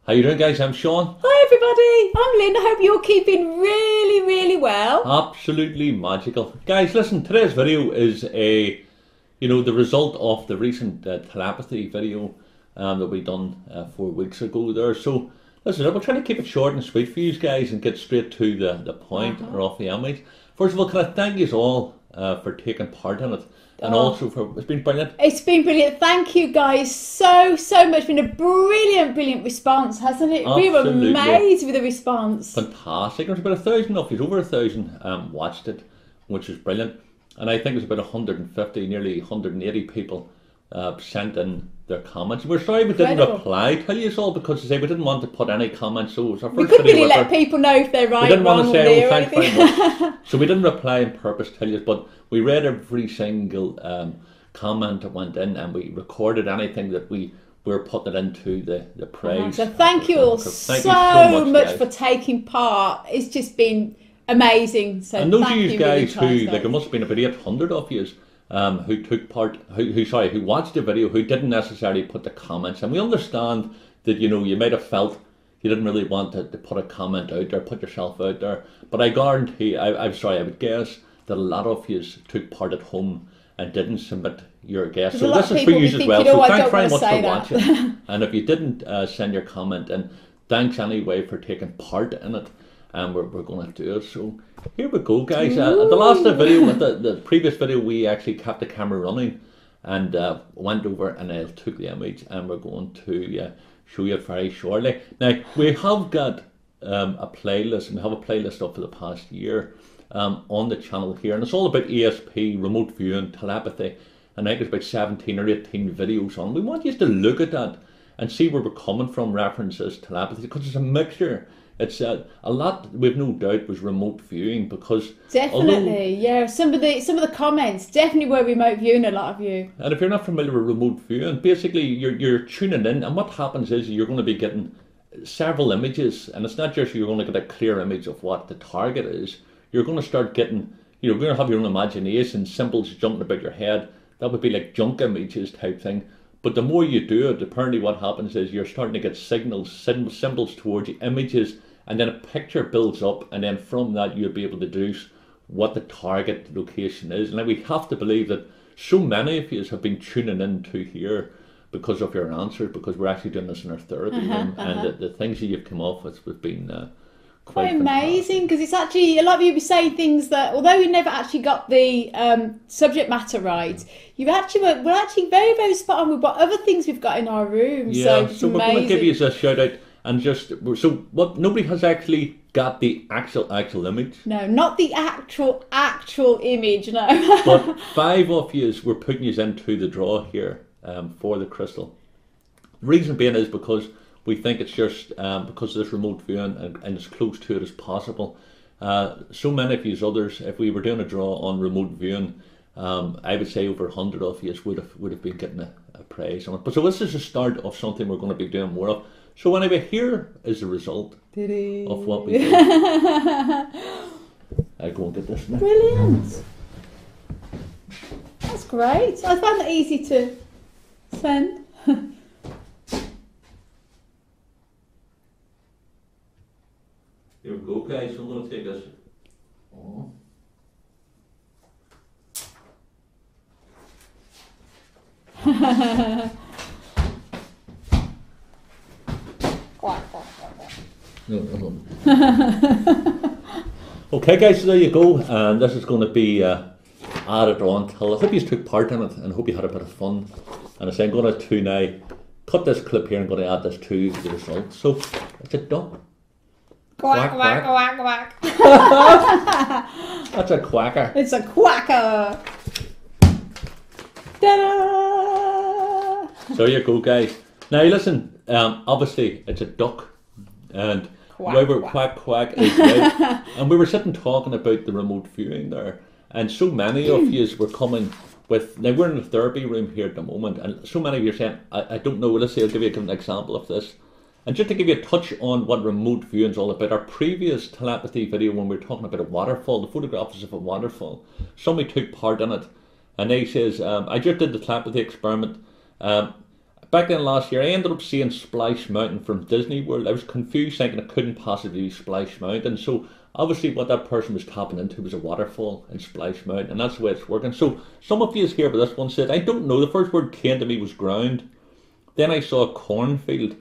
How you doing, guys? I'm Sean. Hi everybody, I'm Lynn. I hope you're keeping really, really well. Absolutely magical. Guys, listen, today's video is the result of the recent telepathy video that we done 4 weeks ago there. So, listen, we're trying to keep it short and sweet for you guys and get straight to the point or off the image. First of all, can I thank you all for taking part in it? And also it's been brilliant. It's been brilliant. Thank you guys so much. It's been a brilliant response, hasn't it? Absolutely. We were amazed with the response. Fantastic. There's about 1,000 of you, over 1,000 watched it, which is brilliant. And I think there's about 150, nearly 180 people sent in their comments. We're sorry we didn't reply to you all because we didn't want to put any comments. So it was our first we couldn't really let people know if they're right. We didn't want to say, "Oh, thanks very much." So we didn't reply on purpose to you, but we read every single comment that went in, and we recorded anything that we were putting it into the praise. So thank you all so much for taking part. It's just been amazing. So and those thank of you guys really who there must have been about 800 of you who took part, who watched the video, who didn't necessarily put the comments, and we understand that you might have felt you didn't really want to put a comment out there, put yourself out there, but I guarantee, I would guess that a lot of you took part at home and didn't submit your guess. So this is for you as well. So thanks very much for watching. And if you didn't send your comment in, thanks anyway for taking part in it. And we're going to do it. So here we go, guys. The last video, the previous video, we actually kept the camera running and went over and I took the image, and we're going to show you it very shortly. Now we have got a playlist, and we have a playlist up for the past year on the channel here, and it's all about ESP, remote viewing, telepathy, and I think it's about 17 or 18 videos on. We want you to look at that and see where we're coming from, references telepathy, because it's a mixture. It's a lot. We've no doubt was remote viewing, because definitely, some of the comments definitely were remote viewing. A lot of you. And if you're not familiar with remote viewing, basically you're tuning in, and what happens is you're going to be getting several images, and it's not just you're going to get a clear image of what the target is. You're going to start getting, you're going to have your own imagination, symbols jumping about your head. That would be like junk images type thing. But the more you do it, apparently what happens is you're starting to get signals, symbols towards you, images, and then a picture builds up, and then from that you'll be able to deduce what the target location is. And then we have to believe that so many of you have been tuning in to here because of your answers, because we're actually doing this in our therapy room, and the things that you've come off with have been quite amazing, because it's actually, a lot of you be saying things that, although you never actually got the subject matter right, we're actually very spot on with what other things we've got in our room. Yeah, so we're going to give you a shout out. And nobody has actually got the actual image. No, not the actual image, no. But 5 of you were putting you into the draw here for the crystal. The reason being is because we think it's just because of this remote viewing and as close to it as possible. So many of you others, if we were doing a draw on remote viewing, I would say over 100 of you would have been getting a prize on it. But so this is the start of something we're going to be doing more of. So anyway, here is the result of what we did. I go and get this now. Brilliant. That's great. I found that easy to send. Here we go, guys. So I'm going to take this. Oh. Okay, guys, so there you go, and this is going to be added on till. I hope you took part in it, and I hope you had a bit of fun. And I say I'm going to now cut this clip here and going to add this to the result. So it's a duck. Quack, quack, quack, quack. That's a quacker. It's a quacker. Ta-da! So there you go, guys. Now listen, obviously it's a duck, and quack quack is right. And we were sitting talking about the remote viewing there, and so many of you were coming with. Now we're in the therapy room here at the moment, and so many of you are saying, I don't know. Let's say I'll give you an example of this. And just to give you a touch on what remote viewing is all about, our previous telepathy video when we were talking about a waterfall, the photographs of a waterfall, somebody took part in it, and they says, I just did the telepathy experiment. back then last year, I ended up seeing Splash Mountain from Disney World. I was confused, thinking it couldn't possibly be Splash Mountain. So obviously what that person was tapping into was a waterfall in Splash Mountain, and that's the way it's working. So some of you here with this one said, I don't know, the first word came to me was ground. Then I saw a cornfield.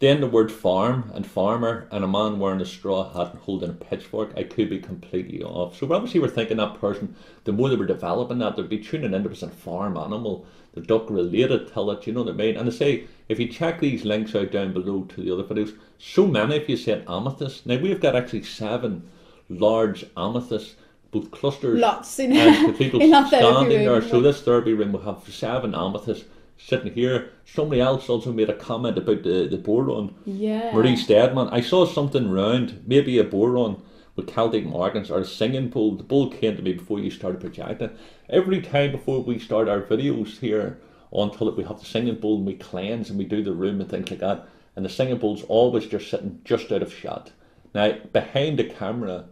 Then the word farm and farmer and a man wearing a straw hat and holding a pitchfork. I could be completely off. So obviously we're thinking that person, the more they were developing that, they'd be tuning into as a farm animal, the duck related to it, you know what I mean? And I say, if you check these links out down below to the other videos, so many of you said amethyst. Now we've got actually 7 large amethysts, both clusters Lots in, and cathedrals in our standing therapy there. room. So this therapy room will have 7 amethysts sitting here. Somebody else also made a comment about the boron. Yeah. Marie Steadman. I saw something round, maybe a boron with Celtic markings or a singing bowl. The bowl came to me before you started projecting. Every time before we start our videos here until we have the singing bowl and we cleanse and we do the room and things like that, and the singing bowl's always just sitting just out of shot. Now, behind the camera,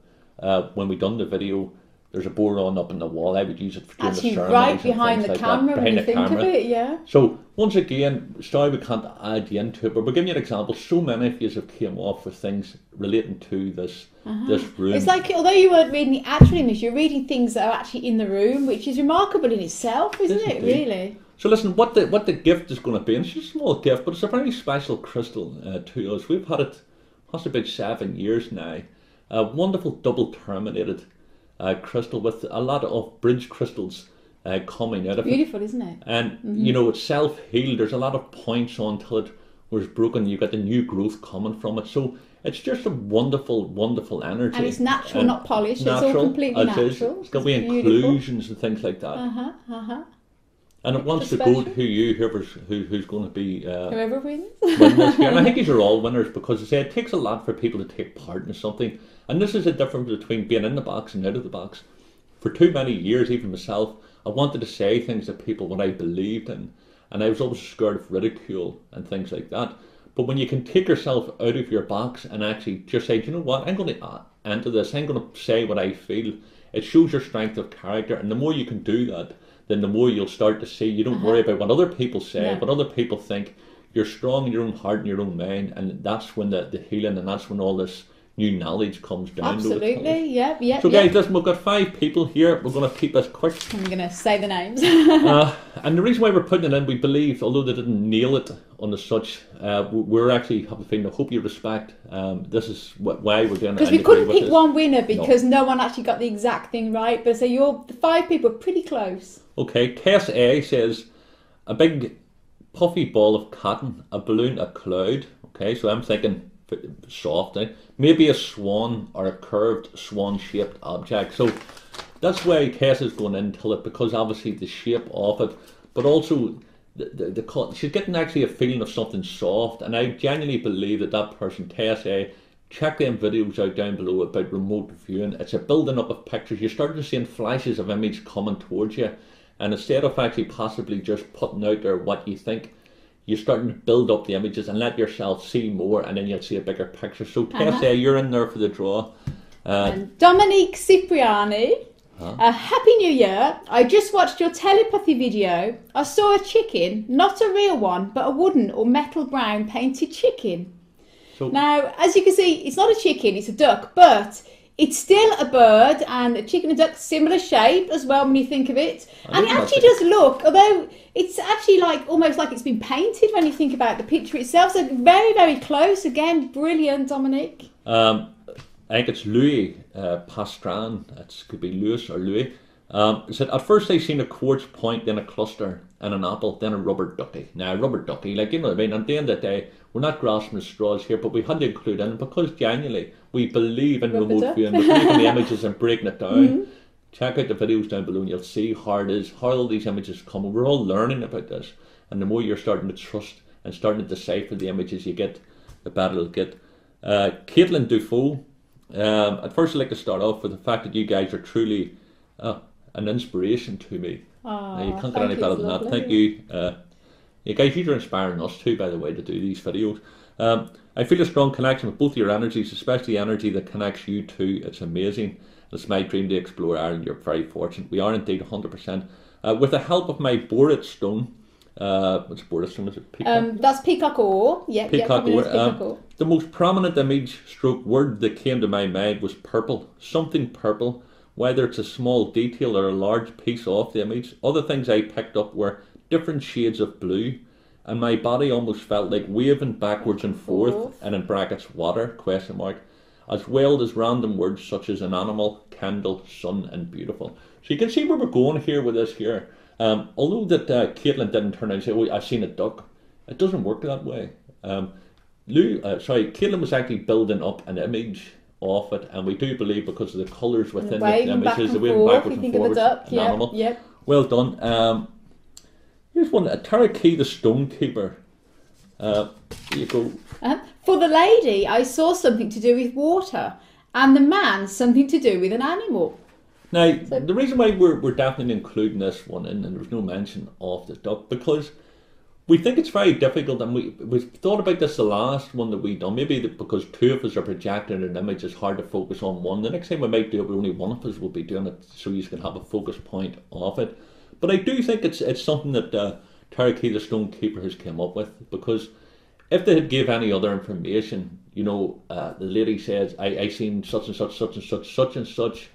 when we done the video, there's a boron up in the wall. I would use it for doing Actually, the ceremonies right and behind things the like camera that. when you Behind the think camera. of it, yeah. So once again, sorry we can't add you into it, but we're giving you an example. So many of you have came off with things relating to this room. It's like, although you weren't reading the actual image, you're reading things that are actually in the room, which is remarkable in itself, isn't it, really? So listen, what the gift is going to be, and it's just a small gift, but it's a very special crystal to us. We've had it possibly about 7 years now. A wonderful double terminated crystal with a lot of bridge crystals coming out of Beautiful, it. isn't it? And you know, it's self-healed. There's a lot of points until it was broken. You got the new growth coming from it. So it's just a wonderful, wonderful energy. And it's natural, not polished. It's all completely natural. It's got to be inclusions and things like that. And it wants to go to who's going to be whoever wins. winners here. And I think these are all winners because I say it takes a lot for people to take part in something. And this is the difference between being in the box and out of the box. For too many years, even myself, I wanted to say things to people what I believed in, and I was always scared of ridicule and things like that. But when you can take yourself out of your box and actually just say, do you know what, I'm going to enter this, I'm going to say what I feel, it shows your strength of character. And the more you can do that, then the more you'll start to see, you don't worry about what other people say, what other people think. You're strong in your own heart and your own mind, and that's when the healing, and that's when all this new knowledge comes down. Absolutely, yeah. So guys, listen, we've got 5 people here. We're going to keep this quick. I'm going to say the names. And the reason why we're putting it in, we believe, although they didn't nail it on the such, we're actually have a feeling, I hope you respect, this is why we're doing it. Because we couldn't pick one winner because no one actually got the exact thing right. But so the 5 people are pretty close. Okay, Tess A says, a big puffy ball of cotton, a balloon, a cloud. Okay, so I'm thinking soft, maybe a swan or a curved swan-shaped object. So that's why Tess is going into it, because obviously the shape of it, but also the she's getting actually a feeling of something soft. And I genuinely believe that person, Tess A, check them videos out down below about remote viewing. It's a building up of pictures. You're starting to see flashes of image coming towards you, and instead of actually possibly just putting out there what you think, you're starting to build up the images and let yourself see more, and then you'll see a bigger picture. So Tessa, you're in there for the draw. And Dominique Cipriani, Happy New Year. I just watched your telepathy video. I saw a chicken, not a real one, but a wooden or metal brown painted chicken. So, now, as you can see, it's not a chicken, it's a duck, but it's still a bird, and a chicken and duck, similar shape as well when you think of it. And it actually does look, although it's actually almost like it's been painted when you think about the picture itself. So very, very close. Again, brilliant, Dominic. I think it's Louis Pastran. It could be Louis or Louis. It said, at first I seen a quartz point, then a cluster, and an apple, then a rubber ducky. Now, a rubber ducky, you know what I mean? At the end of the day, we're not grasping at straws here, but we had to include in, because genuinely we believe in remote viewing, we believe in the images and breaking it down. Check out the videos down below and you'll see how it is, how all these images come. We're all learning about this, and the more you're starting to trust and starting to decipher the images you get, the better it'll get. Caitlin Dufault, at first I'd like to start off with the fact that you guys are truly an inspiration to me. You can't get any better than that. Thank you. You guys, you're inspiring us too, by the way, to do these videos. I feel a strong connection with both your energies, especially the energy that connects you two. It's amazing. It's my dream to explore Ireland. You're very fortunate. We are indeed 100%. With the help of my borate stone, what's the border stone? Is it peacock? That's peacock ore. Yeah, Peacock ore. Peacock ore. The most prominent image stroke word that came to my mind was purple. Something purple. Whether it's a small detail or a large piece of the image. Other things I picked up were different shades of blue. And my body almost felt like waving backwards and forth. And in brackets, water, question mark. As well as random words such as an animal, candle, sun, and beautiful. So you can see where we're going here with this here. Although that Caitlin didn't turn out and say, "Oh, I've seen a duck," it doesn't work that way. Caitlin was actually building up an image of it, and we do believe because of the colours within the images, the waving backwards and forwards, an animal. Yep. Well done. Here's one, a Clarke the Stonekeeper. Here you go. For the lady, I saw something to do with water, and the man something to do with an animal. Now, the reason why we're definitely including this one in, and there's no mention of the duck, because we think it's very difficult, and we thought about this the last one that we done. Maybe because two of us are projecting an image, it's hard to focus on one. The next time we might do it, only one of us will be doing it, so you can have a focus point of it. But I do think it's something that Clarke the Stonekeeper has come up with, because if they had gave any other information, the lady says, I seen such and such, such and such, such and such,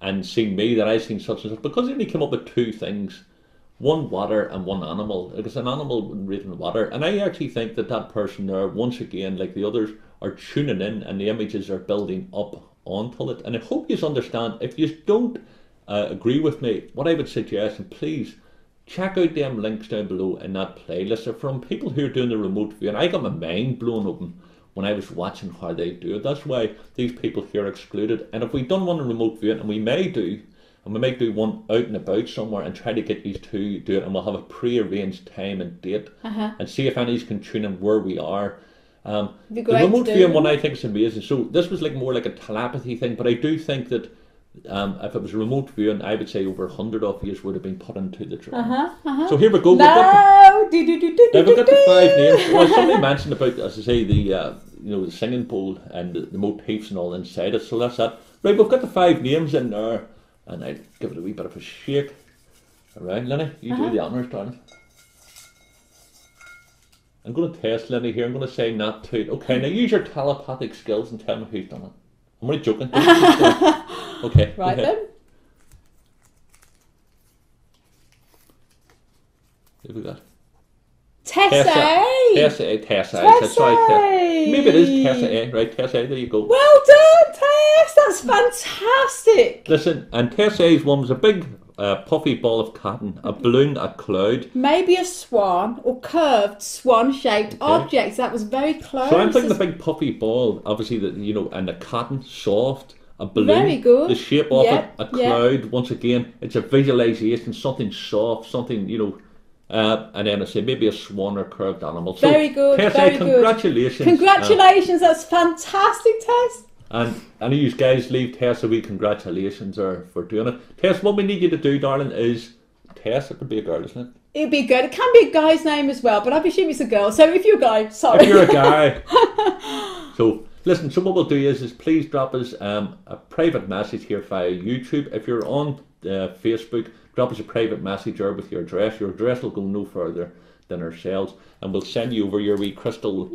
and seen me that I seen such and such, because they only came up with two things, one water and one animal. Because an animal wouldn't read in water, and I actually think that person there, once again, like the others, are tuning in, and the images are building up onto it. And I hope you understand. If you don't agree with me, what I would suggest, and please check out them links down below in that playlist. They're from people who are doing the remote view, and I got my mind blown open when I was watching how they do it. That's why these people here are excluded. And if we done one in remote view, and we might do one out and about somewhere and try to get these two do it, and we'll have a pre-arranged time and date and see if any can tune in where we are. The remote viewing one I think is amazing. So this was more like a telepathy thing, but I do think that if it was remote viewing, I would say over 100 of you would have been put into the draw. So here we go. We've got the 5 names. Well, somebody mentioned about, as I say, the singing bowl and the motifs and all inside it. So that's that. Right, we've got the 5 names in there, and I'll give it a wee bit of a shake. All right, Lenny, you do the honours, darling. I'm going to test Lenny here. I'm going to say not to it. Okay, now use your telepathic skills and tell me who's done it. I'm only joking. Okay. Right then. Who we got? Tessa. Tessa. That's right. Maybe it is Tessa A. Right, Tessa A. There you go. Well done, Tess. That's fantastic. Listen, and Tessa A's one was a big puffy ball of cotton, a balloon, a cloud. Maybe a swan or curved swan-shaped objects. That was very close. So I'm thinking the big puffy ball, obviously, and the cotton, soft. A balloon, very good. The shape of it, a cloud. Once again, it's a visualization, something soft, something, and then I say maybe a swan or curved animal. So, very good. Tess, very congratulations. Good. Congratulations, that's fantastic, Tess. And any of you guys leave Tess a wee congratulations for doing it. Tess, what we need you to do, darling, is Tess. It could be a girl, isn't it? It'd be good. It can be a guy's name as well, but I presume it's a girl. So if you're a guy, sorry. If you're a guy. So listen, so what we'll do is please drop us a private message here via YouTube. If you're on Facebook, drop us a private message there with your address. Your address will go no further than ourselves, and we'll send you over your wee crystal.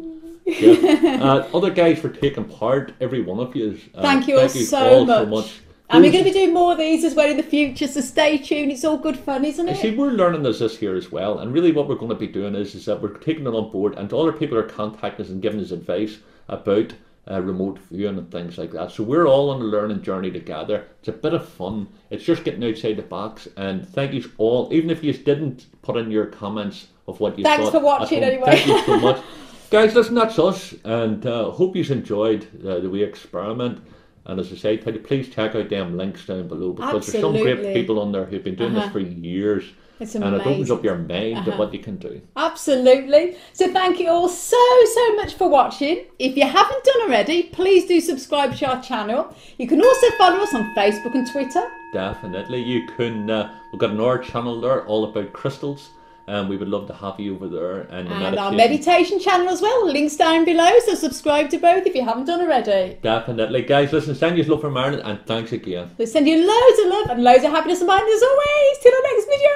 Other guys for taking part, every one of you. Thank you all so much. And we're going to be doing more of these as well in the future, so stay tuned. It's all good fun, isn't it? See, we're learning this here as well, and really what we're going to be doing is that we're taking it on board, and other people are contacting us and giving us advice about remote viewing and things like that. So we're all on a learning journey together. It's a bit of fun. It's just getting outside the box, and thank you all, even if you didn't put in your comments of what you thought. Thanks for watching anyway. Thank you so much. Guys, listen, that's us, and hope you enjoyed the wee experiment. And as I say, please check out them links down below, because there's some great people on there who've been doing this for years. It's amazing. And it opens up your mind at what you can do. Absolutely. So thank you all so much for watching. If you haven't done already, please do subscribe to our channel. You can also follow us on Facebook and Twitter. Definitely. You can, we've got another channel there all about crystals. And we would love to have you over there. And our meditation channel as well. Links down below, so subscribe to both if you haven't done already. Definitely. Guys, listen, send you love from Ireland, and thanks again. We send you loads of love and loads of happiness and mind as always. Till our next video.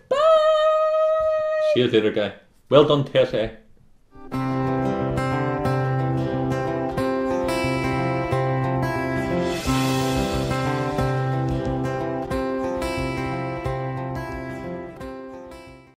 Bye! See you later, guy. Well done, Tessa.